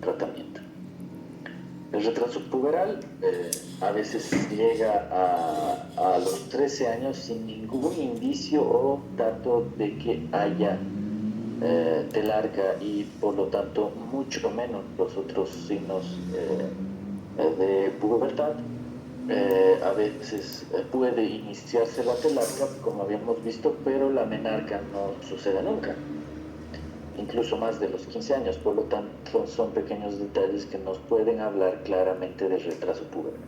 tratamiento. El retraso puberal a veces llega a los 13 años sin ningún indicio o dato de que haya telarca y por lo tanto mucho menos los otros signos de pubertad. A veces puede iniciarse la telarca, como habíamos visto, pero la menarca no sucede nunca, incluso más de los 15 años. Por lo tanto, son pequeños detalles que nos pueden hablar claramente del retraso puberal.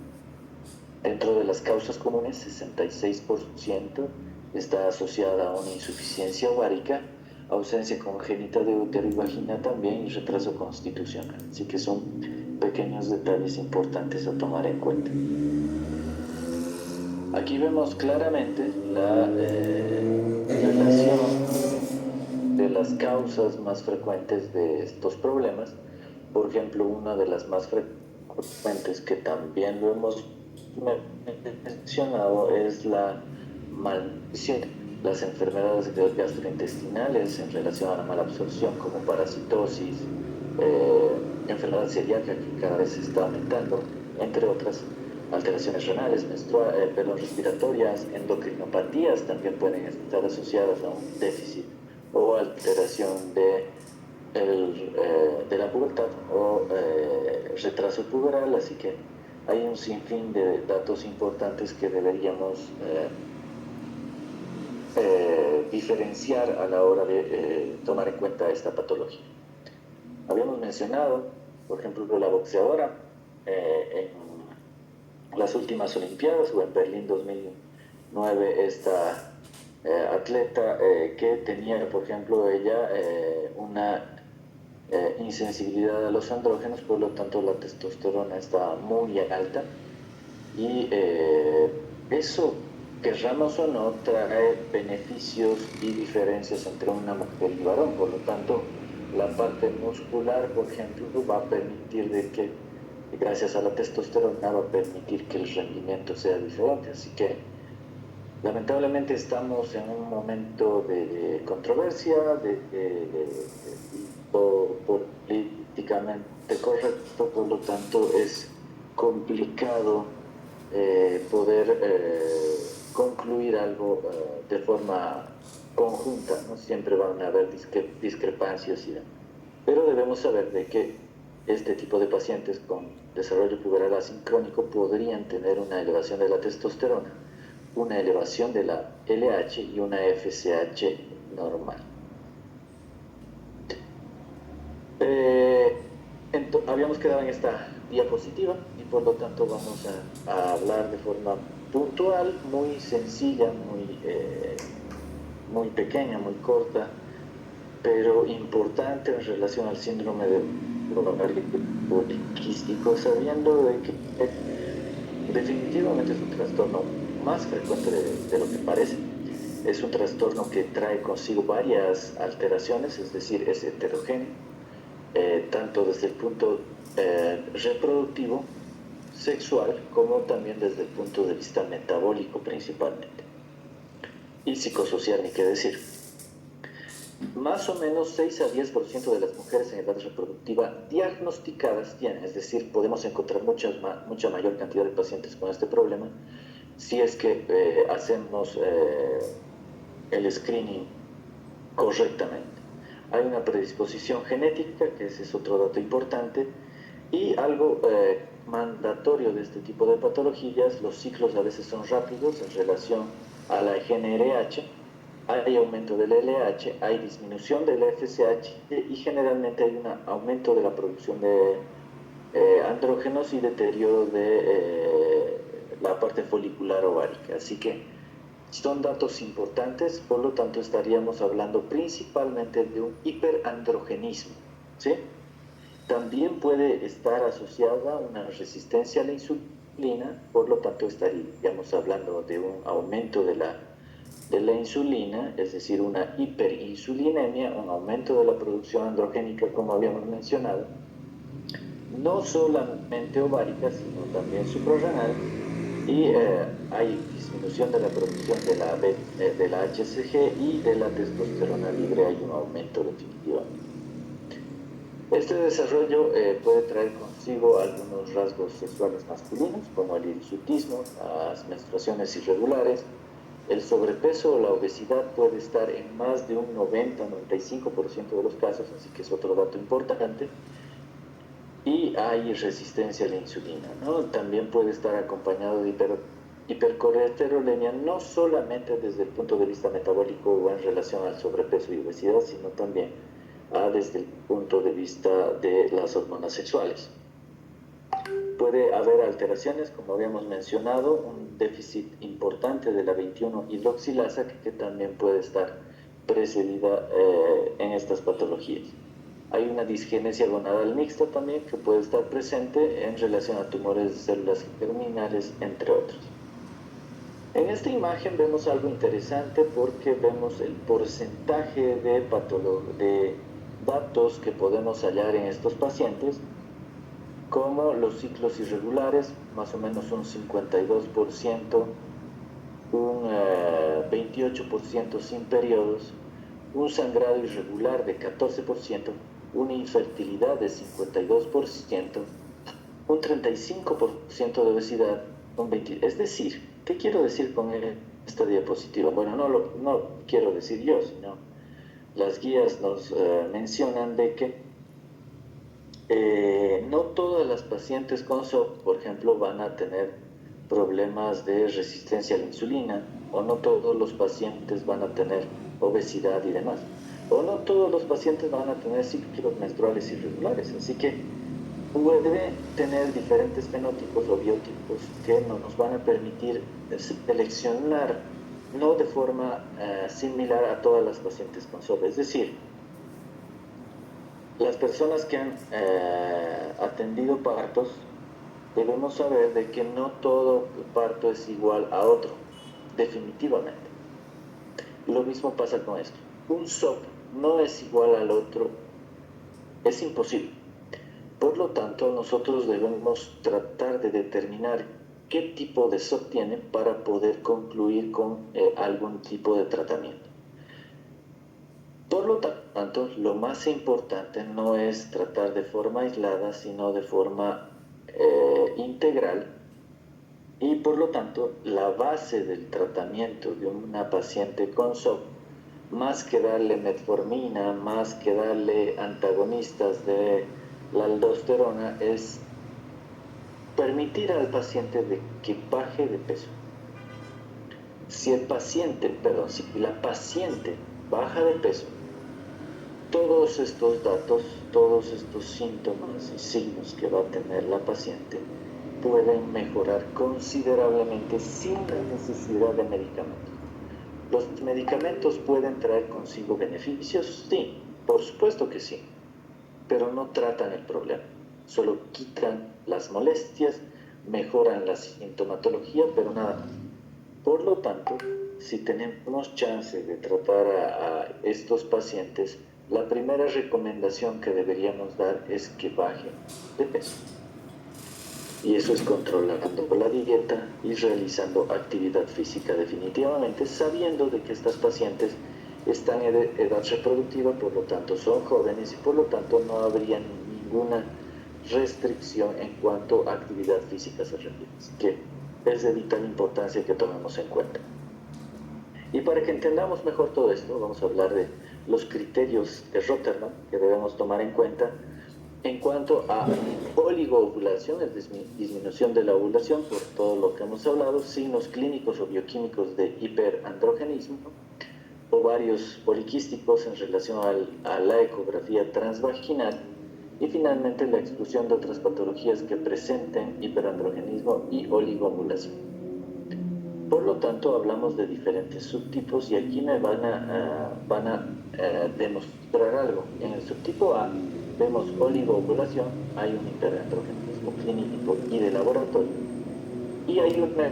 Dentro de las causas comunes, 66% está asociada a una insuficiencia ovárica, ausencia congénita de útero y vagina también, y retraso constitucional. Así que son pequeños detalles importantes a tomar en cuenta. Aquí vemos claramente la relación de las causas más frecuentes de estos problemas. Por ejemplo, una de las más frecuentes que también lo hemos mencionado es la malnutrición, las enfermedades gastrointestinales en relación a la mala absorción como parasitosis, enfermedad celíaca que cada vez se está aumentando, entre otras, alteraciones renales, respiratorias, endocrinopatías también pueden estar asociadas a un déficit o alteración de la pubertad o retraso puberal. Así que hay un sinfín de datos importantes que deberíamos diferenciar a la hora de tomar en cuenta esta patología. Habíamos mencionado, por ejemplo, la boxeadora en las últimas Olimpiadas o en Berlín 2009, esta atleta que tenía, por ejemplo, ella una insensibilidad a los andrógenos, por lo tanto la testosterona está muy alta y eso, querramos o no, trae beneficios y diferencias entre una mujer y varón. Por lo tanto, la parte muscular, por ejemplo, va a permitir de que, gracias a la testosterona, va a permitir que el rendimiento sea diferente. Así que lamentablemente estamos en un momento de controversia, políticamente correcto, por lo tanto es complicado poder concluir algo de forma conjunta, ¿no? Siempre van a haber discrepancias y demás. Pero debemos saber de que este tipo de pacientes con desarrollo puberal asincrónico podrían tener una elevación de la testosterona, una elevación de la LH y una FSH normal. Habíamos quedado en esta diapositiva y por lo tanto vamos a hablar de forma puntual, muy sencilla, muy pequeña, muy corta, pero importante en relación al síndrome de ovario poliquístico, sabiendo de que definitivamente es un trastorno más frecuente de lo que parece. Es un trastorno que trae consigo varias alteraciones, es decir, es heterogéneo, tanto desde el punto reproductivo, sexual, como también desde el punto de vista metabólico principalmente. Y psicosocial, ni qué decir. Más o menos 6 a 10% de las mujeres en edad reproductiva diagnosticadas tienen, es decir, podemos encontrar mucha mayor cantidad de pacientes con este problema si es que hacemos el screening correctamente. Hay una predisposición genética, que ese es otro dato importante, y algo mandatorio de este tipo de patologías: los ciclos a veces son rápidos en relación a la GnRH, hay aumento del LH, hay disminución del FSH y generalmente hay un aumento de la producción de andrógenos y deterioro de la parte folicular ovárica. Así que son datos importantes, por lo tanto estaríamos hablando principalmente de un hiperandrogenismo, ¿sí? También puede estar asociada una resistencia a la insulina, por lo tanto estaríamos hablando de un aumento de la insulina, es decir, una hiperinsulinemia, un aumento de la producción androgénica, como habíamos mencionado, no solamente ovárica, sino también suprarrenal, y hay disminución de la producción de la HCG y de la testosterona libre, hay un aumento definitivamente. Este desarrollo puede traer consigo algunos rasgos sexuales masculinos, como el hirsutismo, las menstruaciones irregulares. El sobrepeso o la obesidad puede estar en más de un 90-95% de los casos, así que es otro dato importante. Y hay resistencia a la insulina, ¿no? También puede estar acompañado de hipercolesterolemia, no solamente desde el punto de vista metabólico o en relación al sobrepeso y obesidad, sino también desde el punto de vista de las hormonas sexuales. Puede haber alteraciones, como habíamos mencionado, un déficit importante de la 21-hidroxilasa que también puede estar precedida en estas patologías. Hay una disgenesia gonadal mixta también que puede estar presente en relación a tumores de células germinales, entre otros. En esta imagen vemos algo interesante porque vemos el porcentaje de datos que podemos hallar en estos pacientes, como los ciclos irregulares, más o menos un 52%, un 28% sin periodos, un sangrado irregular de 14%, una infertilidad de 52%, un 35% de obesidad, es decir, ¿qué quiero decir con esta diapositiva? Bueno, no quiero decir yo, sino las guías nos mencionan de que no todas las pacientes con SOP, por ejemplo, van a tener problemas de resistencia a la insulina, o no todos los pacientes van a tener obesidad y demás, o no todos los pacientes van a tener ciclos menstruales irregulares, así que puede tener diferentes fenotipos o biotipos que nos van a permitir seleccionar no de forma similar a todas las pacientes con SOP, es decir, las personas que han atendido partos, debemos saber de que no todo parto es igual a otro, definitivamente. Lo mismo pasa con esto. Un SOP no es igual al otro, es imposible. Por lo tanto, nosotros debemos tratar de determinar qué tipo de SOP tiene para poder concluir con algún tipo de tratamiento. Por lo tanto, lo más importante no es tratar de forma aislada, sino de forma integral, y por lo tanto, la base del tratamiento de una paciente con SOP, más que darle metformina, más que darle antagonistas de la aldosterona, es permitir al paciente de que baje de peso. Si la paciente baja de peso, todos estos datos, todos estos síntomas y signos que va a tener la paciente pueden mejorar considerablemente sin la necesidad de medicamentos. ¿Los medicamentos pueden traer consigo beneficios? Sí, por supuesto que sí, pero no tratan el problema, solo quitan las molestias, mejoran la sintomatología, pero nada más. Por lo tanto, si tenemos chance de tratar a estos pacientes, la primera recomendación que deberíamos dar es que bajen de peso. Y eso es controlando la dieta y realizando actividad física definitivamente, sabiendo de que estas pacientes están en edad reproductiva, por lo tanto son jóvenes y por lo tanto no habría ninguna restricción en cuanto a actividad física se refiere. Así que es de vital importancia que tomemos en cuenta. Y para que entendamos mejor todo esto, vamos a hablar de los criterios de Rotterdam que debemos tomar en cuenta en cuanto a oligoovulación, es disminución de la ovulación, por todo lo que hemos hablado, signos clínicos o bioquímicos de hiperandrogenismo, ovarios poliquísticos en relación a la ecografía transvaginal, y finalmente la exclusión de otras patologías que presenten hiperandrogenismo y oligoovulación. Por lo tanto, hablamos de diferentes subtipos y aquí me van a demostrar algo. En el subtipo A vemos oligoovulación, hay un hiperandrogenismo clínico y de laboratorio, y hay una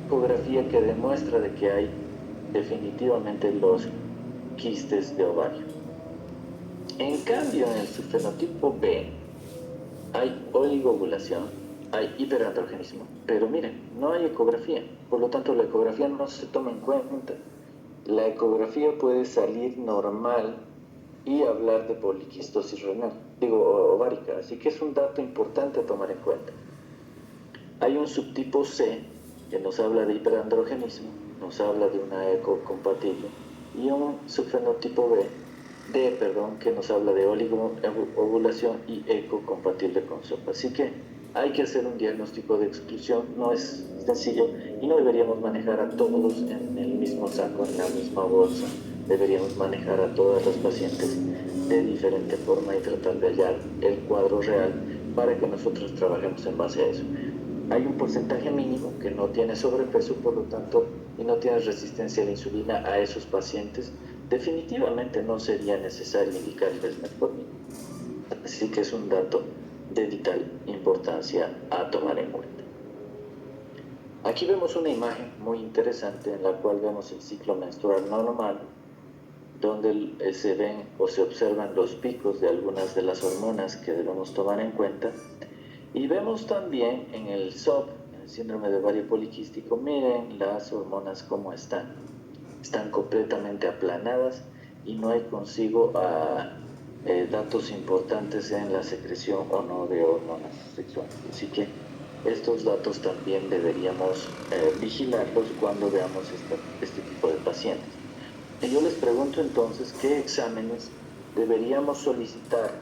ecografía que demuestra de que hay definitivamente los quistes de ovario. En cambio, en el subfenotipo B hay oligoovulación, hay hiperandrogenismo, pero miren, no hay ecografía, por lo tanto la ecografía no se toma en cuenta. La ecografía puede salir normal y hablar de poliquistosis renal, digo, ovárica, así que es un dato importante a tomar en cuenta. Hay un subtipo C que nos habla de hiperandrogenismo, nos habla de una eco compatible, y un subfenotipo D, perdón, que nos habla de oligoovulación y eco compatible con SOP. Así que hay que hacer un diagnóstico de exclusión, no es sencillo y no deberíamos manejar a todos en el mismo saco, en la misma bolsa. Deberíamos manejar a todas las pacientes de diferente forma y tratar de hallar el cuadro real para que nosotros trabajemos en base a eso. Hay un porcentaje mínimo que no tiene sobrepeso, por lo tanto, y no tiene resistencia a la insulina a esos pacientes, definitivamente no sería necesario indicarles metformina. Así que es un dato de vital importancia a tomar en cuenta. Aquí vemos una imagen muy interesante en la cual vemos el ciclo menstrual normal, donde se ven o se observan los picos de algunas de las hormonas que debemos tomar en cuenta. Y vemos también en el SOP, en el síndrome de ovario poliquístico, miren las hormonas cómo están. Están completamente aplanadas y no hay consigo datos importantes en la secreción o no de hormonas sexuales. Así que estos datos también deberíamos vigilarlos cuando veamos este tipo de pacientes. Y yo les pregunto entonces, ¿qué exámenes deberíamos solicitar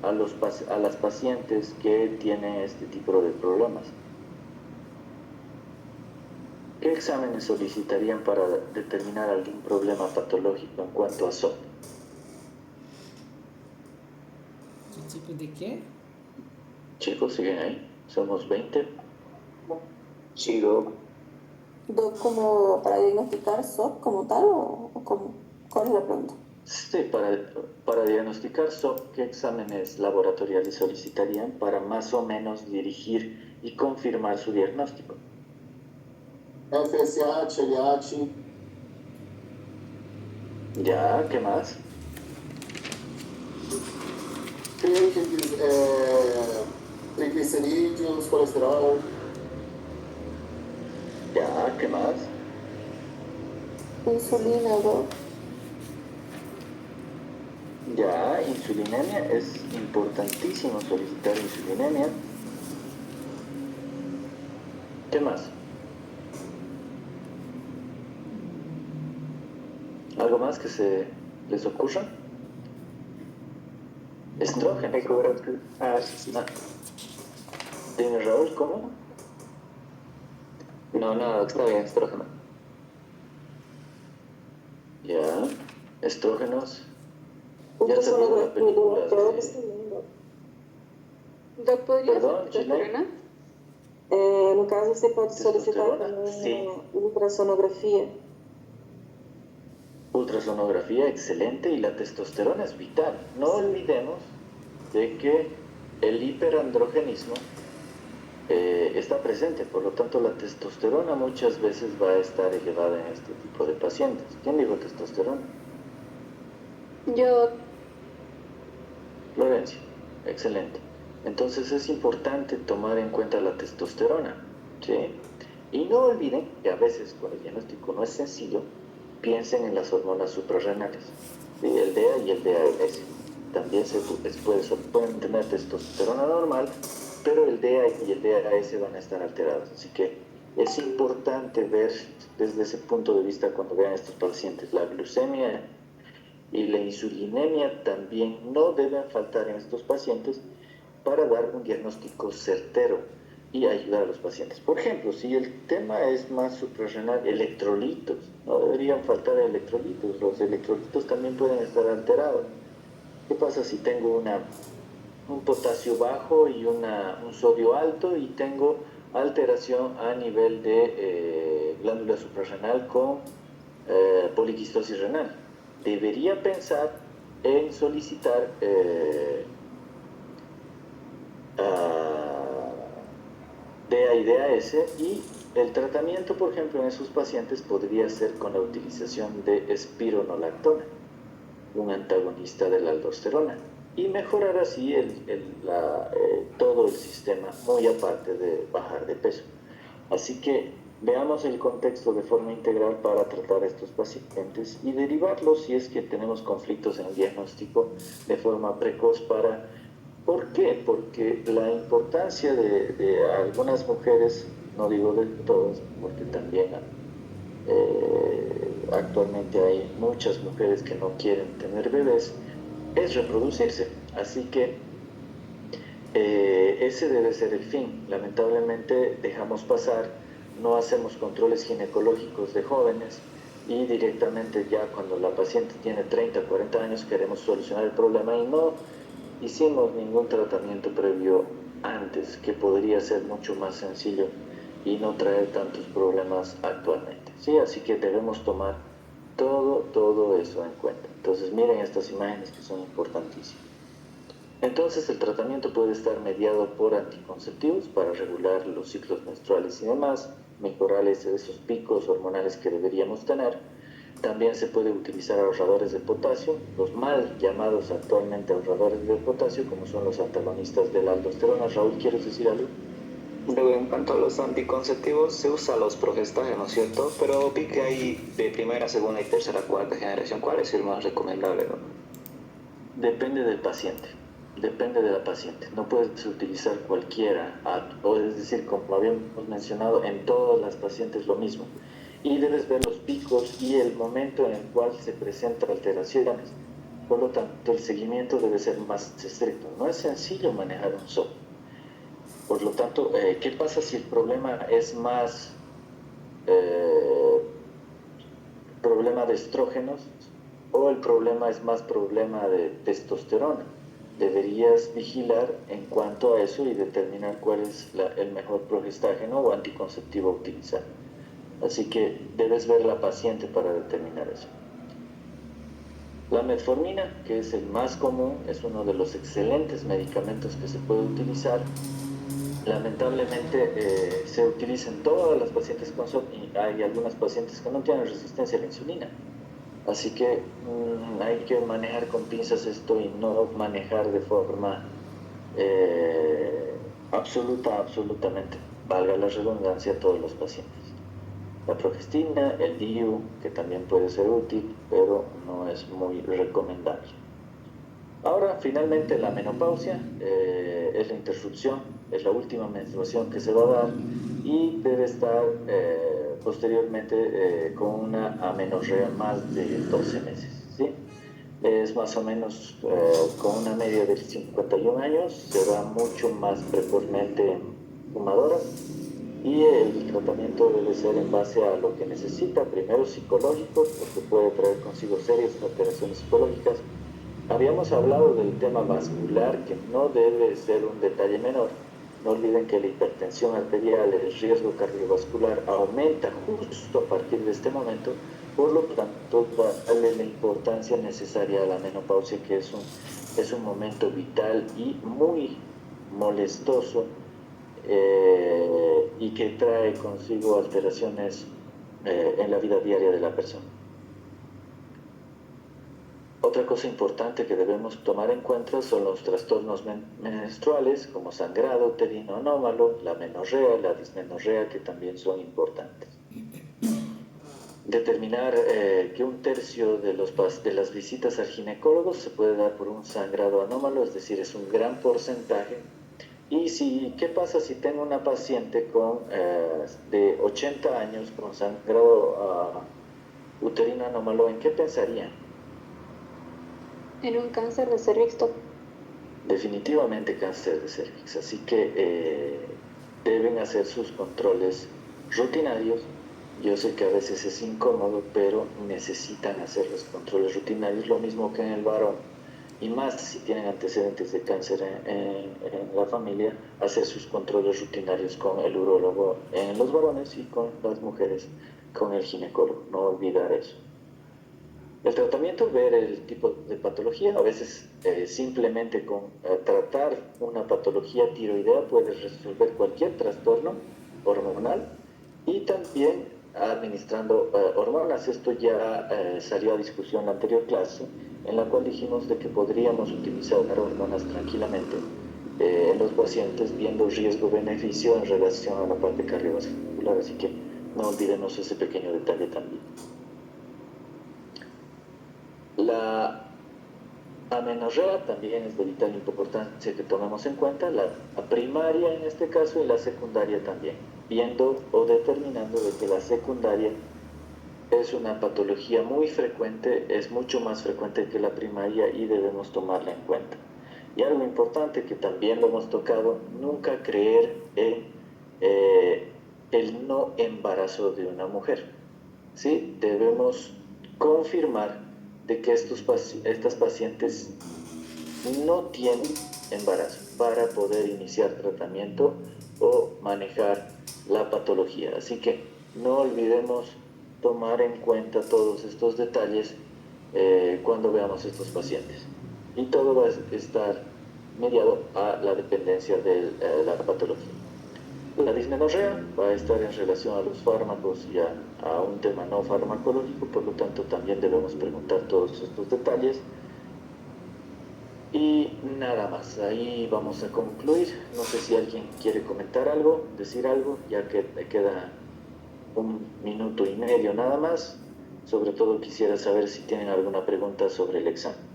a las pacientes que tienen este tipo de problemas? ¿Qué exámenes solicitarían para determinar algún problema patológico en cuanto a SOP? ¿Qué tipo de qué? Chicos, ¿siguen ahí? Somos 20. Sí, Doc. Doc, ¿como para diagnosticar SOP como tal o cómo? ¿Cuál es la pregunta? Sí, para diagnosticar SOP, ¿qué exámenes laboratoriales solicitarían para más o menos dirigir y confirmar su diagnóstico? FSH, LH, Ya, ¿qué más? triglicerídeos, colesterol, Ya, ¿qué más? Insulina, Doc. Ya, insulinemia, es importantísimo solicitar insulinemia. ¿Qué más? ¿Algo más que se les ocurra? Estrógeno. ecografía. Ah, sí. Ah, dime, Raúl, ¿cómo? No, está bien, estrógeno. Ya, estrógenos. Ya te digo la Ultrasonografía, película Doc, Doc, ¿podría Perdón, ser testosterona? no caso, você pode solicitar Testosterona, sí. ultrassonografia. Ultrasonografía, excelente, y la testosterona es vital. No olvidemos de que el hiperandrogenismo está presente, por lo tanto la testosterona muchas veces va a estar elevada en este tipo de pacientes. ¿Quién dijo testosterona? Yo, Florencia, excelente. Entonces es importante tomar en cuenta la testosterona, ¿sí? Y no olviden que a veces cuando el diagnóstico no es sencillo, piensen en las hormonas suprarrenales, ¿sí? El DEA y el DAS. También pueden tener testosterona normal, pero el DEA y el DAS van a estar alterados. Así que es importante ver desde ese punto de vista cuando vean a estos pacientes. La glucemia y la insulinemia también no deben faltar en estos pacientes para dar un diagnóstico certero y ayudar a los pacientes. Por ejemplo, si el tema es más suprarrenal, electrolitos, no deberían faltar electrolitos. Los electrolitos también pueden estar alterados. ¿Qué pasa si tengo un potasio bajo y un sodio alto y tengo alteración a nivel de glándula suprarrenal con poliquistosis renal? Debería pensar en solicitar DA y DAS, y el tratamiento, por ejemplo, en esos pacientes podría ser con la utilización de espironolactona, un antagonista de la aldosterona, y mejorar así todo el sistema, muy aparte de bajar de peso. Así que veamos el contexto de forma integral para tratar a estos pacientes y derivarlos si es que tenemos conflictos en el diagnóstico de forma precoz para ¿Por qué? Porque la importancia de algunas mujeres, no digo de todas, porque también actualmente hay muchas mujeres que no quieren tener bebés, es reproducirse. Así que ese debe ser el fin. Lamentablemente dejamos pasar, no hacemos controles ginecológicos de jóvenes y directamente ya cuando la paciente tiene 30, 40 años queremos solucionar el problema y no hicimos ningún tratamiento previo antes, que podría ser mucho más sencillo y no traer tantos problemas actualmente. ¿Sí? Así que debemos tomar todo eso en cuenta. Entonces miren estas imágenes que son importantísimas. Entonces el tratamiento puede estar mediado por anticonceptivos para regular los ciclos menstruales y demás, mejorar esos picos hormonales que deberíamos tener. También se puede utilizar ahorradores de potasio, los mal llamados actualmente ahorradores de potasio, como son los antagonistas de la aldosterona. Raúl, ¿quieres decir algo? Luego, en cuanto a los anticonceptivos, se usa los progestágenos, ¿no es cierto? Pero vi que hay de primera, segunda y tercera, cuarta generación. ¿Cuál es el más recomendable, no? Depende del paciente, depende de la paciente. No puedes utilizar cualquiera, es decir, como habíamos mencionado, en todas las pacientes lo mismo. Y debes ver los picos y el momento en el cual se presentan alteraciones. Por lo tanto, el seguimiento debe ser más estricto. No es sencillo manejar un SOP. Por lo tanto, ¿qué pasa si el problema es más problema de estrógenos o el problema es más problema de testosterona? Deberías vigilar en cuanto a eso y determinar cuál es el mejor progestágeno o anticonceptivo a utilizar. Así que debes ver la paciente para determinar eso. La metformina, que es el más común, es uno de los excelentes medicamentos que se puede utilizar. Lamentablemente se utiliza en todas las pacientes con SOP y hay algunas pacientes que no tienen resistencia a la insulina. Así que hay que manejar con pinzas esto y no manejar de forma absolutamente, valga la redundancia, a todos los pacientes. La progestina, el DIU, que también puede ser útil, pero no es muy recomendable. Ahora, finalmente, la menopausia es la interrupción, es la última menstruación que se va a dar y debe estar posteriormente con una amenorrea más de 12 meses. ¿Sí? Es más o menos con una media de 51 años, se da mucho más precozmente en fumadoras y el tratamiento debe ser en base a lo que necesita, primero psicológico, porque puede traer consigo serias alteraciones psicológicas. Habíamos hablado del tema vascular, que no debe ser un detalle menor. No olviden que la hipertensión arterial, el riesgo cardiovascular aumenta justo a partir de este momento, por lo tanto, darle la importancia necesaria a la menopausia, que es un momento vital y muy molestoso y que trae consigo alteraciones en la vida diaria de la persona. Otra cosa importante que debemos tomar en cuenta son los trastornos menstruales como sangrado uterino anómalo, la menorrea, la dismenorrea, que también son importantes. Determinar que un tercio de las visitas al ginecólogo se puede dar por un sangrado anómalo, es decir, es un gran porcentaje. Y ¿qué pasa si tengo una paciente de 80 años con sangrado uterino anómalo? ¿En qué pensarían? En un cáncer de cervix, doctor. Definitivamente cáncer de cervix, así que deben hacer sus controles rutinarios. Yo sé que a veces es incómodo, pero necesitan hacer los controles rutinarios, lo mismo que en el varón. Y más si tienen antecedentes de cáncer en la familia, hacer sus controles rutinarios con el urólogo en los varones y con las mujeres con el ginecólogo. No olvidar eso. El tratamiento, ver el tipo de patología. A veces simplemente con tratar una patología tiroidea puedes resolver cualquier trastorno hormonal y también administrando hormonas. Esto ya salió a discusión en la anterior clase, en la cual dijimos de que podríamos utilizar hormonas tranquilamente en los pacientes viendo riesgo-beneficio en relación a la parte cardiovascular. Así que no olvidemos ese pequeño detalle también. amenorrea también es de vital importancia que tomemos en cuenta la primaria en este caso y la secundaria también, viendo o determinando de que la secundaria es una patología muy frecuente, es mucho más frecuente que la primaria y debemos tomarla en cuenta. Y algo importante que también lo hemos tocado, nunca creer en el no embarazo de una mujer. ¿Sí? Debemos confirmar de que estas pacientes no tienen embarazo para poder iniciar tratamiento o manejar la patología. Así que no olvidemos tomar en cuenta todos estos detalles cuando veamos estos pacientes. Y todo va a estar mediado a la dependencia de la patología. La dismenorrea va a estar en relación a los fármacos y a un tema no farmacológico, por lo tanto también debemos preguntar todos estos detalles. Y nada más, ahí vamos a concluir. No sé si alguien quiere comentar algo, decir algo, ya que me queda 1 minuto y medio nada más. Sobre todo quisiera saber si tienen alguna pregunta sobre el examen.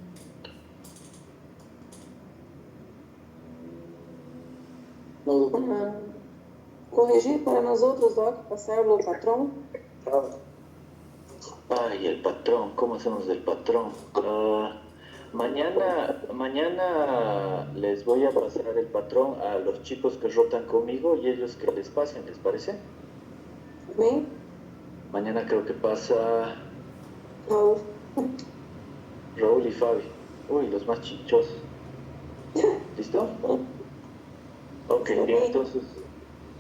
Corrigir para nosotros, Doc, pasarlo al patrón. Ay, el patrón, ¿cómo hacemos del patrón? Mañana les voy a pasar el patrón a los chicos que rotan conmigo y ellos que les pasen, ¿les parece? Bem, Mañana creo que pasa Raul. Raúl y Fabi. Uy, los más chichosos. ¿Listo? Ok, bien,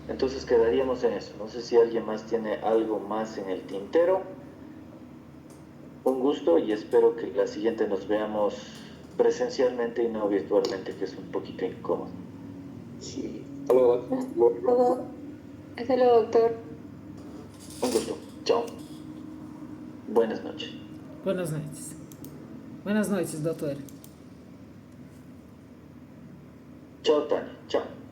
entonces quedaríamos en eso. No sé si alguien más tiene algo más en el tintero. Un gusto y espero que la siguiente nos veamos presencialmente y no virtualmente, que es un poquito incómodo. Sí. Hasta luego. Todo. Hasta luego, doctor. Un gusto. Chao. Buenas noches. Buenas noites. Buenas noites, doutor. Chao, Tania. Chao.